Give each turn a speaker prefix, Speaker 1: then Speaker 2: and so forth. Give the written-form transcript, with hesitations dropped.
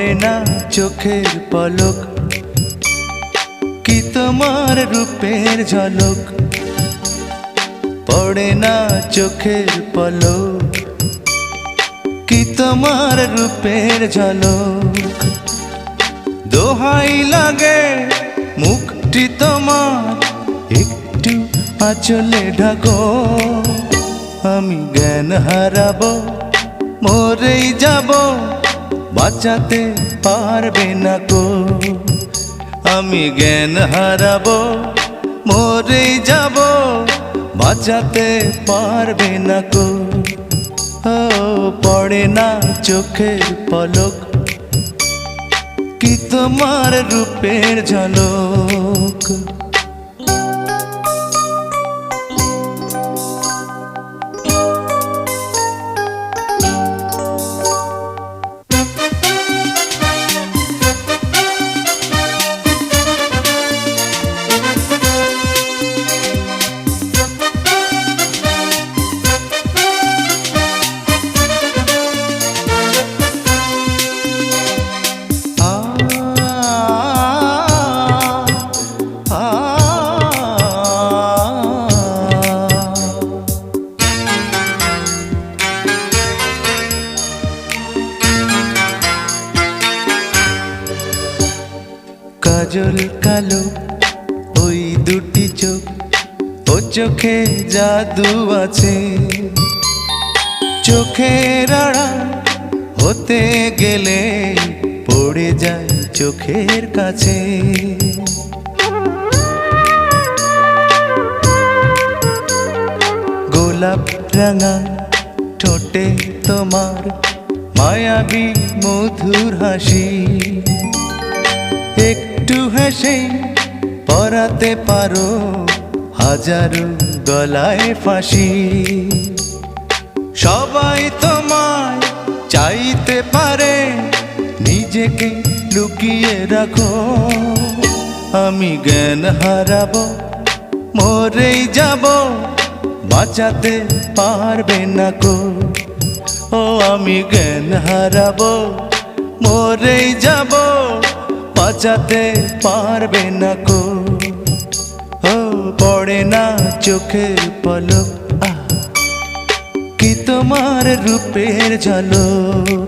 Speaker 1: পড়ে না চোখের পলক, কি তোমার রূপের ঝলক। পড়ে না চোখের পলক, কি তোমার রূপের ঝলক। দোহাই লাগে মুখটি তোমার, একটু আঁচলে ঢাকো। আমি জ্ঞান হারাবো, মরেই যাব, বাঁচাতে পারবে না কো। আমি জ্ঞান হারাবো, মরেই যাব, বাঁচাতে পারবে না কো। ও পড়ে না চোখের পলক, কি তোমার রূপের ঝলক। কাজল কালো ওই দুটি চোখ, ও চোখে জাদু আছে। চোখের আড়াল হতে গেলে পড়ে যায় চোখের কাছে। গোলাপ রাঙা ঠোঁটে তোমার মায়াবী মধুর হাসি। একটু হেসে পরাতে পারো হাজারো গলায় ফাঁসি। সবাই তোমায় চাইতে পারে, নিজেকে লুকিয়ে রাখো। আমি জ্ঞান হারাবো, মরেই যাব, বাঁচাতে পারবে না কো। ও আমি জ্ঞান হারাবো, মরেই যাব, বাঁচাতে পারবে না কো। ও পড়ে না চোখের পলক, কি তোমার রূপের ঝলক।